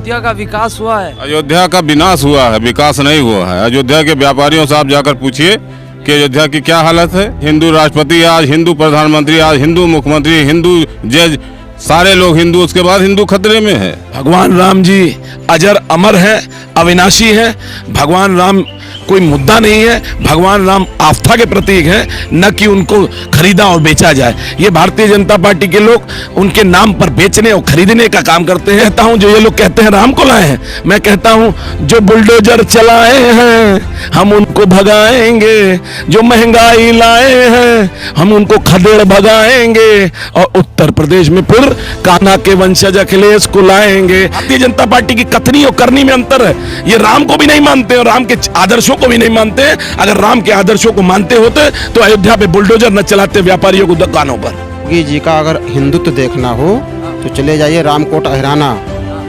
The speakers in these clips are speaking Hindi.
अयोध्या का विकास हुआ है? अयोध्या का विनाश हुआ है, विकास नहीं हुआ है। अयोध्या के व्यापारियों से आप जाकर पूछिए कि अयोध्या की क्या हालत है। हिंदू राष्ट्रपति आज, हिंदू प्रधानमंत्री आज, हिंदू मुख्यमंत्री, हिंदू जज, सारे लोग हिंदू, उसके बाद हिंदू खतरे में है। भगवान राम जी अजर अमर है, अविनाशी है। भगवान राम कोई मुद्दा नहीं है, भगवान राम आस्था के प्रतीक हैं, न कि उनको खरीदा और बेचा जाए। ये भारतीय जनता पार्टी के लोग उनके नाम पर बेचने और खरीदने का काम करते हैं। कहता हूं जो ये लोग कहते हैं राम को लाए हैं, मैं कहता हूं जो बुलडोजर चलाए हैं हम उनको भगाएंगे, जो महंगाई लाए हैं हम उनको खदेड़ भगाएंगे, और उत्तर प्रदेश में फिर कान्हा के वंशज अखिलेश को लाएंगे। भारतीय जनता पार्टी की कथनी और करनी में अंतर है। ये राम को भी नहीं मानते और राम के आदर्शों को भी नहीं मानते। अगर राम के आदर्शों को मानते होते तो अयोध्या पे बुलडोजर न चलाते व्यापारियों को दुकानों पर। योगी जी का अगर हिंदुत्व देखना हो तो चले जाइए रामकोट अहिराना,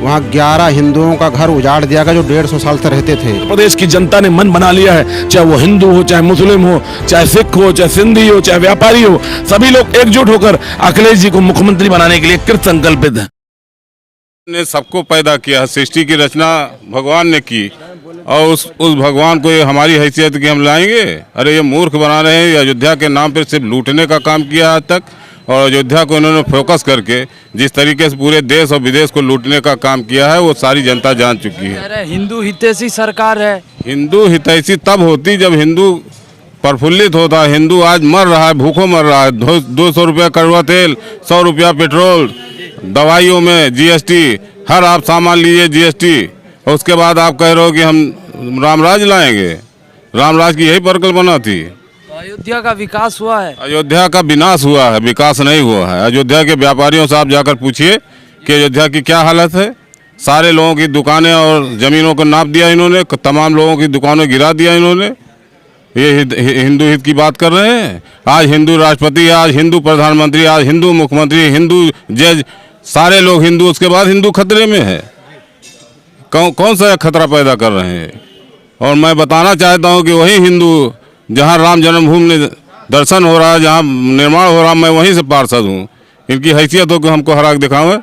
वहाँ 11 हिंदुओं का घर उजाड़ दिया गया जो 150 साल से रहते थे। प्रदेश की जनता ने मन बना लिया है, चाहे वो हिंदू हो, चाहे मुस्लिम हो, चाहे सिख हो, चाहे सिंधी हो, चाहे व्यापारी हो, सभी लोग एकजुट होकर अखिलेश जी को मुख्यमंत्री बनाने के लिए कृत संकल्पित है। ने सबको पैदा किया, सृष्टि की रचना भगवान ने की, और उस भगवान को ये हमारी हैसियत की हम लाएंगे? अरे ये मूर्ख बना रहे हैं। अयोध्या के नाम पर सिर्फ लूटने का काम किया आज तक, और अयोध्या को इन्होंने फोकस करके जिस तरीके से पूरे देश और विदेश को लूटने का काम किया है वो सारी जनता जान चुकी है। अरे हिंदू हितैषी सरकार है। हिंदू हितैषी तब होती जब हिंदू प्रफुल्लित होता। हिंदू आज मर रहा है, भूखों मर रहा है। 200 रुपया कड़वा तेल, 100 रुपया पेट्रोल, दवाइयों में जीएसटी, हर आप सामान लीजिए जीएसटी, और उसके बाद आप कह रहे हो कि हम रामराज लाएंगे। रामराज की यही परिकल्पना थी। अयोध्या का विकास हुआ है? अयोध्या का विनाश हुआ है, विकास नहीं हुआ है। अयोध्या के व्यापारियों से आप जाकर पूछिए कि अयोध्या की क्या हालत है। सारे लोगों की दुकानें और ज़मीनों को नाप दिया इन्होंने, तमाम लोगों की दुकानें गिरा दिया इन्होंने। ये हिंदू हित की बात कर रहे हैं। आज हिंदू राष्ट्रपति आज, हिंदू प्रधानमंत्री आज, हिंदू मुख्यमंत्री, हिंदू जज, सारे लोग हिंदू, उसके बाद हिंदू खतरे में है। कौन सा खतरा पैदा कर रहे हैं? और मैं बताना चाहता हूँ कि वही हिंदू जहाँ राम जन्मभूमि में दर्शन हो रहा है, जहाँ निर्माण हो रहा है, मैं वहीं से पार्षद हूँ। इनकी हैसियत हो कि हमको हरा के दिखावें।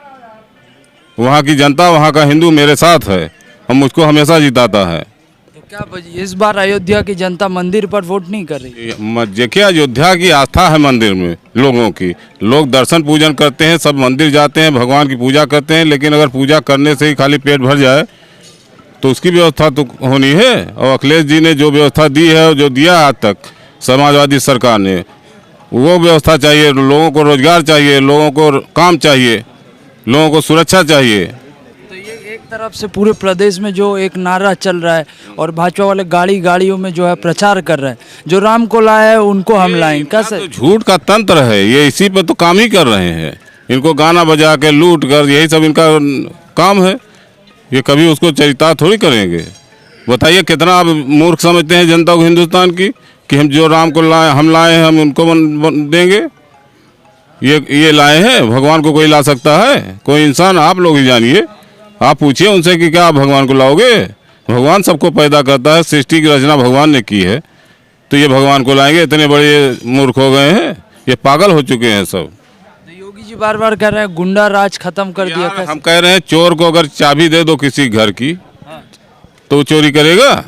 वहाँ की जनता, वहाँ का हिंदू मेरे साथ है, हम मुझको हमेशा जिताता है। तो क्या इस बार अयोध्या की जनता मंदिर पर वोट नहीं कर रही? देखिए अयोध्या की आस्था है मंदिर में लोगों की। लोग दर्शन पूजन करते हैं, सब मंदिर जाते हैं, भगवान की पूजा करते हैं, लेकिन अगर पूजा करने से ही खाली पेट भर जाए तो उसकी व्यवस्था तो होनी है। और अखिलेश जी ने जो व्यवस्था दी है, जो दिया आज तक समाजवादी सरकार ने, वो व्यवस्था चाहिए। लोगों को रोजगार चाहिए, लोगों को काम चाहिए, लोगों को सुरक्षा चाहिए। तो ये एक तरफ से पूरे प्रदेश में जो एक नारा चल रहा है और भाजपा वाले गाड़ियों में जो है प्रचार कर रहे हैं, जो राम को लाया है उनको हम लाएंगे। कैसे? तो झूठ का तंत्र है ये, इसी पर तो काम ही कर रहे हैं। इनको गाना बजा के लूट कर, यही सब इनका काम है। ये कभी उसको चरितार्थ थोड़ी करेंगे। बताइए कितना आप मूर्ख समझते हैं जनता को हिंदुस्तान की, कि हम जो राम को लाए, हम लाए हैं, हम उनको देंगे। ये लाए हैं, भगवान को कोई ला सकता है? कोई इंसान? आप लोग ही जानिए, आप पूछिए उनसे कि क्या आप भगवान को लाओगे? भगवान सबको पैदा करता है, सृष्टि की रचना भगवान ने की है, तो ये भगवान को लाएंगे? इतने बड़े मूर्ख हो गए हैं, ये पागल हो चुके हैं सब। योगी जी बार बार कह रहे हैं गुंडा राज खत्म कर दिया। हम कह रहे हैं चोर को अगर चाबी दे दो किसी घर की तो चोरी करेगा?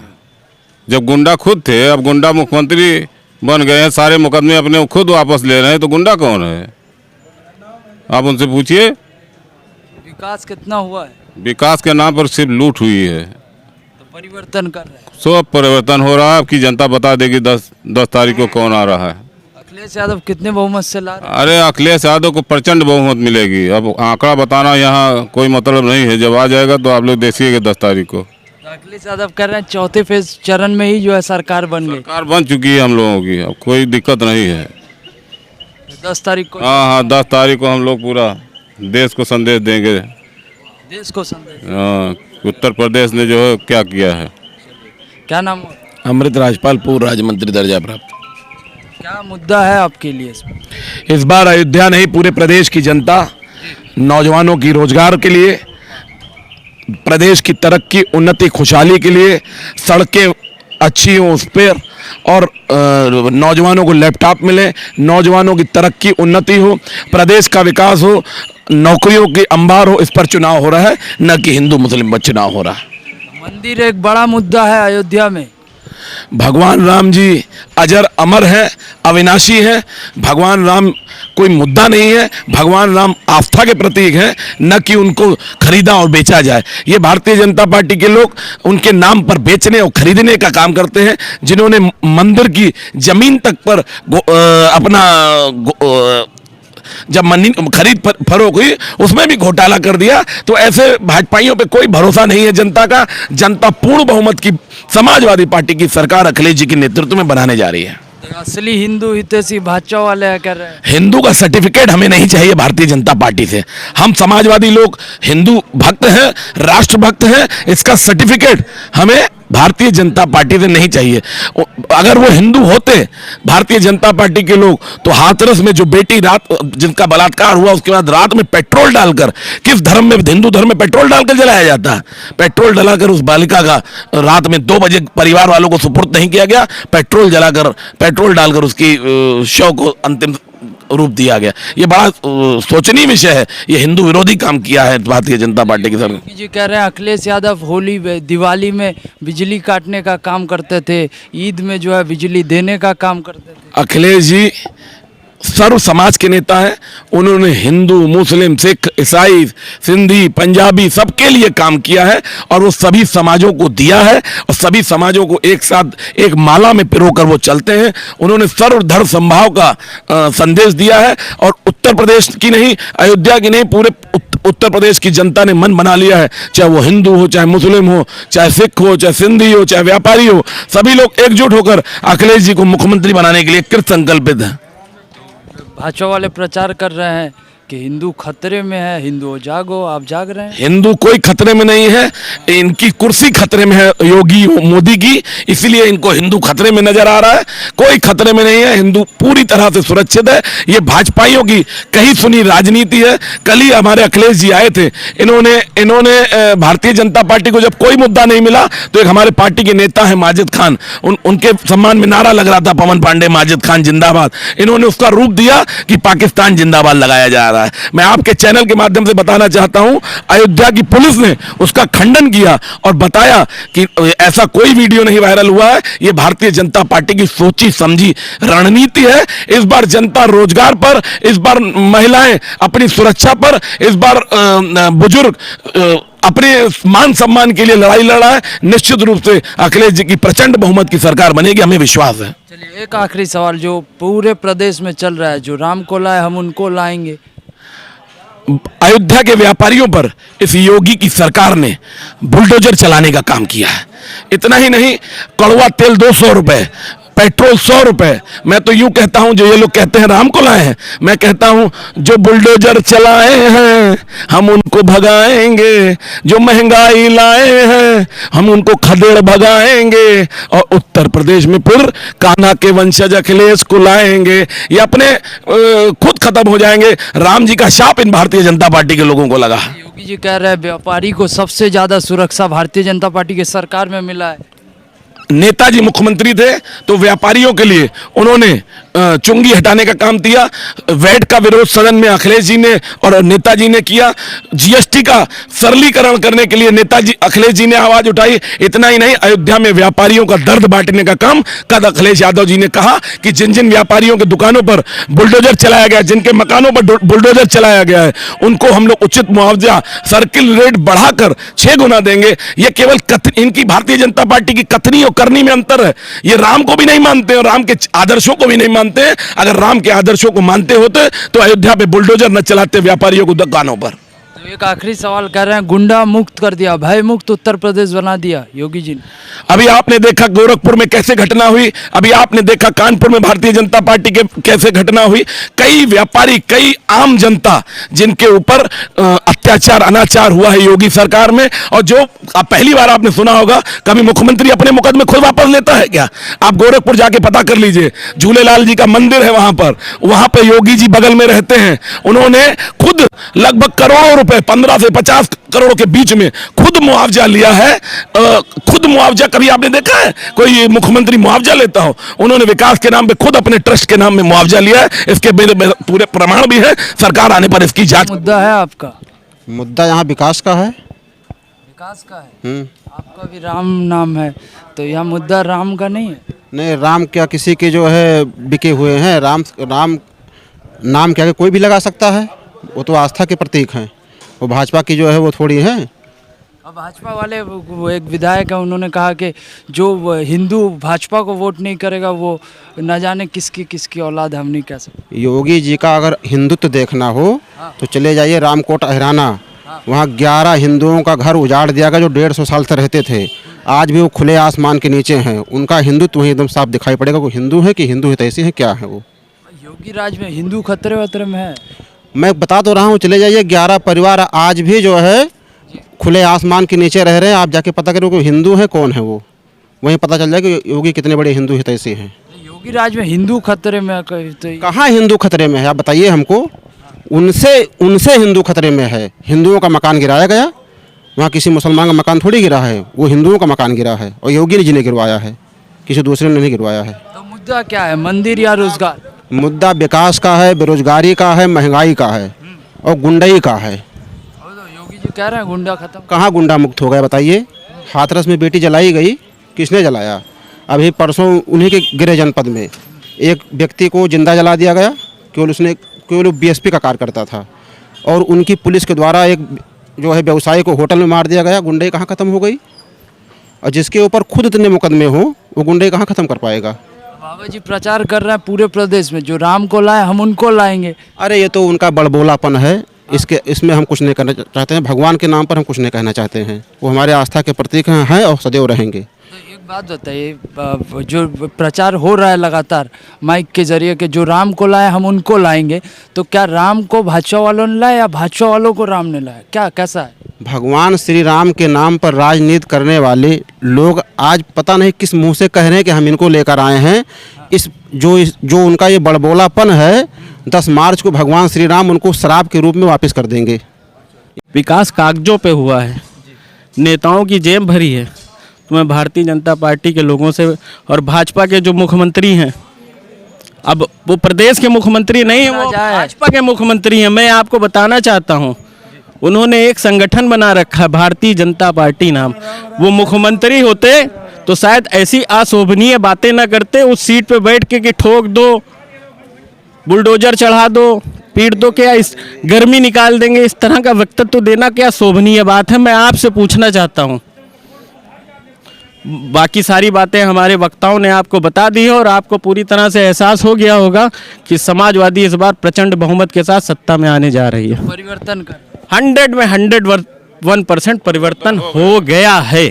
जब गुंडा खुद थे, अब गुंडा मुख्यमंत्री बन गए हैं, सारे मुकदमे अपने खुद वापस ले रहे हैं, तो गुंडा कौन है? आप उनसे पूछिए। विकास कितना हुआ है? विकास के नाम पर सिर्फ लूट हुई है। तो परिवर्तन कर रहे हैं। सब परिवर्तन हो रहा है। आपकी जनता बता देगी 10 तारीख को कौन आ रहा है। अखिलेश यादव कितने बहुमत से ला रहे हैं? अरे अखिलेश यादव को प्रचंड बहुमत मिलेगी। अब आंकड़ा बताना यहाँ कोई मतलब नहीं है, जब आ जाएगा तो आप लोग देखिएगा 10 तारीख को। तो अखिलेश यादव कह रहे हैं चौथे फेज चरण में ही जो है सरकार बन गई। सरकार बन चुकी है हम लोगों की, अब कोई दिक्कत नहीं है। 10 तारीख को? हाँ, 10 तारीख को हम लोग पूरा देश को संदेश देंगे। देश को संदेश? हाँ, उत्तर प्रदेश ने जो है क्या किया है। क्या नाम? अमृत राजपाल, पूर्व राज्य मंत्री दर्जा प्राप्त। क्या मुद्दा है आपके लिए इसमें? इस बार अयोध्या नहीं, पूरे प्रदेश की जनता नौजवानों की रोजगार के लिए, प्रदेश की तरक्की, उन्नति, खुशहाली के लिए, सड़कें अच्छी हों उस पर, और नौजवानों को लैपटॉप मिले, नौजवानों की तरक्की उन्नति हो, प्रदेश का विकास हो, नौकरियों की अंबार हो, इस पर चुनाव हो रहा है, न कि हिंदू मुस्लिम पर चुनाव हो रहा है। मंदिर एक बड़ा मुद्दा है अयोध्या में। भगवान राम जी अजर अमर है, अविनाशी है। भगवान राम कोई मुद्दा नहीं है, भगवान राम आस्था के प्रतीक हैं, न कि उनको खरीदा और बेचा जाए। ये भारतीय जनता पार्टी के लोग उनके नाम पर बेचने और खरीदने का काम करते हैं, जिन्होंने मंदिर की जमीन तक पर जब खरीद फरोख हुई उसमें भी घोटाला कर दिया। तो ऐसे भाजपाइयों पे कोई भरोसा नहीं है जनता का। जनता पूर्ण बहुमत की समाजवादी पार्टी की सरकार अखिलेश जी के नेतृत्व में बनाने जा रही है। असली हिंदू हितैषी भाजपा वाले कर रहे हैं। हिंदू का सर्टिफिकेट हमें नहीं चाहिए भारतीय जनता पार्टी से। हम समाजवादी लोग हिंदू भक्त हैं, राष्ट्र भक्त हैं, इसका सर्टिफिकेट हमें भारतीय जनता पार्टी से नहीं चाहिए। अगर वो हिंदू होते भारतीय जनता पार्टी के लोग, तो हाथरस में जो बेटी रात जिनका बलात्कार हुआ उसके बाद रात में पेट्रोल डालकर, किस धर्म में, हिंदू धर्म में पेट्रोल डालकर जलाया जाता है? पेट्रोल डलाकर उस बालिका का रात में 2 बजे परिवार वालों को सुपुर्द नहीं किया गया, पेट्रोल डालकर उसकी शव को अंतिम रूप दिया गया। ये बड़ा सोचनीय विषय है। ये हिंदू विरोधी काम किया है भारतीय जनता पार्टी की सरकार। जी कह रहे हैं अखिलेश यादव होली दिवाली में बिजली काटने का काम करते थे, ईद में जो है बिजली देने का काम करते थे। अखिलेश जी सर्व समाज के नेता हैं। उन्होंने हिंदू, मुस्लिम, सिख, ईसाई, सिंधी, पंजाबी सबके लिए काम किया है और वो सभी समाजों को दिया है और सभी समाजों को एक साथ एक माला में पिरोकर वो चलते हैं। उन्होंने सर्वधर्म समभाव का संदेश दिया है और उत्तर प्रदेश की नहीं, अयोध्या की नहीं, पूरे उत्तर प्रदेश की जनता ने मन बना लिया है। चाहे वो हिंदू हो, चाहे मुस्लिम हो, चाहे सिख हो, चाहे सिंधी हो, चाहे व्यापारी हो, सभी लोग एकजुट होकर अखिलेश जी को मुख्यमंत्री बनाने के लिए कृत संकल्पित हैं। भाजपा वाले प्रचार कर रहे हैं कि हिंदू खतरे में है, हिंदू जागो, आप जाग रहे हैं? हिंदू कोई खतरे में नहीं है, इनकी कुर्सी खतरे में है, योगी मोदी की, इसलिए इनको हिंदू खतरे में नजर आ रहा है। कोई खतरे में नहीं है, हिंदू पूरी तरह से सुरक्षित है। ये भाजपाइयों की कही सुनी राजनीति है। कल ही हमारे अखिलेश जी आए थे, इन्होंने भारतीय जनता पार्टी को जब कोई मुद्दा नहीं मिला तो एक हमारे पार्टी के नेता है माजिद खान, उनके सम्मान में नारा लग रहा था, पवन पांडे माजिद खान जिंदाबाद। इन्होंने उसका रूप दिया कि पाकिस्तान जिंदाबाद लगाया जा रहा है। मैं आपके चैनल के माध्यम से बताना चाहता हूं, अयोध्या की पुलिस ने उसका खंडन किया और बताया कि ऐसा कोई वीडियो नहीं वायरल हुआ है। यह भारतीय जनता पार्टी की सोची समझी रणनीति है। इस बार जनता रोजगार पर, इस बार महिलाएं अपनी सुरक्षा पर, इस बार बुजुर्ग अपने मान सम्मान के लिए लड़ाई लड़ा है। निश्चित रूप से अखिलेश जी की प्रचंड बहुमत की सरकार बनेगी, हमें विश्वास है। चलिए एक आखिरी सवाल, जो पूरे प्रदेश में चल रहा है, जो राम को लाए हम उनको लाएंगे, अयोध्या के व्यापारियों पर इस योगी की सरकार ने बुलडोजर चलाने का काम किया है। इतना ही नहीं, कड़वा तेल 200 रुपए, पेट्रोल 100 रुपए। मैं तो यूं कहता हूं, जो ये लोग कहते हैं राम को लाए हैं, मैं कहता हूं जो बुलडोजर चलाए हैं हम उनको भगाएंगे, जो महंगाई लाए हैं हम उनको खदेड़ भगाएंगे और उत्तर प्रदेश में फिर कान्हा के वंशज अखिलेश को लाएंगे। ये अपने खुद खत्म हो जाएंगे। राम जी का शाप इन भारतीय जनता पार्टी के लोगों को लगा। योगी जी कह रहे हैं व्यापारी को सबसे ज्यादा सुरक्षा भारतीय जनता पार्टी की सरकार में मिला है। नेताजी मुख्यमंत्री थे तो व्यापारियों के लिए उन्होंने चुंगी हटाने का काम किया। वैट का विरोध सदन में अखिलेश जी ने और नेताजी ने किया। जीएसटी का सरलीकरण करने के लिए नेताजी अखिलेश जी ने आवाज उठाई। इतना ही नहीं, अयोध्या में व्यापारियों का दर्द बांटने का काम कद अखिलेश यादव जी ने कहा कि जिन जिन व्यापारियों की दुकानों पर बुलडोजर चलाया गया, जिनके मकानों पर बुलडोजर चलाया गया है, उनको हम लोग उचित मुआवजा सर्किल रेट बढ़ाकर 6 गुना देंगे। ये केवल इनकी भारतीय जनता पार्टी की कथनी और करनी में अंतर है। ये राम को भी नहीं मानते और राम के आदर्शों को भी नहीं मानते। अगर राम के आदर्शों को मानते होते तो अयोध्या पे बुलडोजर न चलाते व्यापारियों को दुकानों पर। तो एक आखिरी सवाल कर रहे हैं, गुंडा मुक्त कर दिया, भय मुक्त उत्तर प्रदेश बना दिया योगी जी ने। अभी आपने देखा गोरखपुर में कैसे घटना हुई, अभी आपने देखा कानपुर में भारतीय जनता पार्टी के कैसे घटना हुई। कई व्यापारी, कई आम जनता जिनके ऊपर अत्याचार अनाचार हुआ है योगी सरकार में। और जो अब पहली बार आपने सुना होगा, कभी मुख्यमंत्री अपने मुकदमे खुद वापस लेता है क्या? आप गोरखपुर जाके पता कर लीजिए, झूलेलाल जी का मंदिर है वहां पर योगी जी बगल में रहते हैं। उन्होंने खुद लगभग करोड़ों रुपए, 15 से 50 करोड़ के बीच में खुद मुआवजा लिया है। खुद मुआवजा कभी आपने देखा है कोई मुख्यमंत्री मुआवजा लेता हो? उन्होंने विकास के नाम पे खुद अपने ट्रस्ट के नाम में मुआवजा लिया है। इसके पूरे प्रमाण भी है, सरकार आने पर इसकी जांच। मुद्दा है आपका? मुद्दा यहाँ विकास का है। विकास का है। आपका भी राम नाम है, तो यह मुद्दा राम का नहीं है? नहीं, राम क्या किसी के जो है बिके हुए हैं? राम नाम क्या कोई भी लगा सकता है? वो तो आस्था के प्रतीक हैं। वो भाजपा की जो है वो थोड़ी है। अब भाजपा वाले वो एक विधायक है, उन्होंने कहा कि जो हिंदू भाजपा को वोट नहीं करेगा वो न जाने किसकी औलाद, हम नहीं कह सकते। योगी जी का अगर हिंदुत्व देखना हो तो चले जाइए रामकोट अहिराना। वहाँ 11 हिंदुओं का घर उजाड़ दिया गया जो 150 साल से रहते थे। आज भी वो खुले आसमान के नीचे हैं। उनका हिंदुत्व वहीं एकदम साफ दिखाई पड़ेगा। वो हिंदू है कि हिंदू हितैषी है, क्या है वो? योगी राज में हिंदू खतरे वतरे में है। मैं बता तो रहा हूँ, चले जाइए 11 परिवार आज भी जो है खुले आसमान के नीचे रह रहे हैं। आप जाके पता करो कि हिंदू है, कौन है वो, वहीं पता चल जाएगा कि योगी कितने बड़े हिंदू हितैषी हैं। योगी राज में हिंदू खतरे में तो कहाँ हिंदू खतरे में है? आप बताइए हमको। उनसे हिंदू खतरे में है। हिंदुओं का मकान गिराया गया, वहाँ किसी मुसलमान का मकान थोड़ी गिरा है, वो हिंदुओं का मकान गिरा है और योगी जी ने गिरवाया है, किसी दूसरे ने नहीं गिरवाया है। तो मुद्दा क्या है, मंदिर या रोजगार? मुद्दा विकास का है, बेरोजगारी का है, महंगाई का है और गुंडई का है। तो योगी जी कह रहे हैं गुंडा खत्म। कहाँ गुंडा मुक्त हो गया बताइए? हाथरस में बेटी जलाई गई, किसने जलाया? अभी परसों उन्हीं के गृह जनपद में एक व्यक्ति को जिंदा जला दिया गया, केवल बीएसपी का कार्य करता था और उनकी पुलिस के द्वारा एक जो है व्यवसायी को होटल में मार दिया गया। गुंडई कहाँ ख़त्म हो गई? और जिसके ऊपर खुद इतने मुकदमे हो वो गुंडई कहाँ ख़त्म कर पाएगा? बाबा जी प्रचार कर रहे हैं पूरे प्रदेश में, जो राम को लाए हम उनको लाएंगे। अरे ये तो उनका बड़बोलापन है। इसमें हम कुछ नहीं करना चाहते हैं। भगवान के नाम पर हम कुछ नहीं कहना चाहते हैं। वो हमारे आस्था के प्रतीक हैं और सदैव रहेंगे। तो एक बात बताइए, जो प्रचार हो रहा है लगातार माइक के जरिए कि जो राम को लाए हम उनको लाएंगे, तो क्या राम को भाजपा वालों ने लाया या भाजपा वालों को राम ने लाया? क्या कैसा है? भगवान श्री राम के नाम पर राजनीति करने वाले लोग आज पता नहीं किस मुंह से कह रहे हैं कि हम इनको लेकर आए हैं। जो उनका ये बड़बोलापन है, 10 मार्च को भगवान श्री राम उनको शराब के रूप में वापस कर देंगे। विकास कागजों पे हुआ है, नेताओं की जेब भरी है। तो मैं भारतीय जनता पार्टी के लोगों से और भाजपा के जो मुख्यमंत्री हैं, अब वो प्रदेश के मुख्यमंत्री नहीं है, वो भाजपा के मुख्यमंत्री हैं। मैं आपको बताना चाहता हूं, उन्होंने एक संगठन बना रखा है भारतीय जनता पार्टी नाम। वो मुख्यमंत्री होते तो शायद ऐसी अशोभनीय बातें ना करते, उस सीट पे बैठ के कि ठोक दो, बुलडोजर चढ़ा दो, पीट दो, क्या इस गर्मी निकाल देंगे। इस तरह का वक्तव्य देना क्या शोभनीय बात है? मैं आपसे पूछना चाहता हूं। बाकी सारी बातें हमारे वक्ताओं ने आपको बता दी है और आपको पूरी तरह से एहसास हो गया होगा कि समाजवादी इस बार प्रचंड बहुमत के साथ सत्ता में आने जा रही है। परिवर्तन कर 100 में 101% परिवर्तन हो गया है।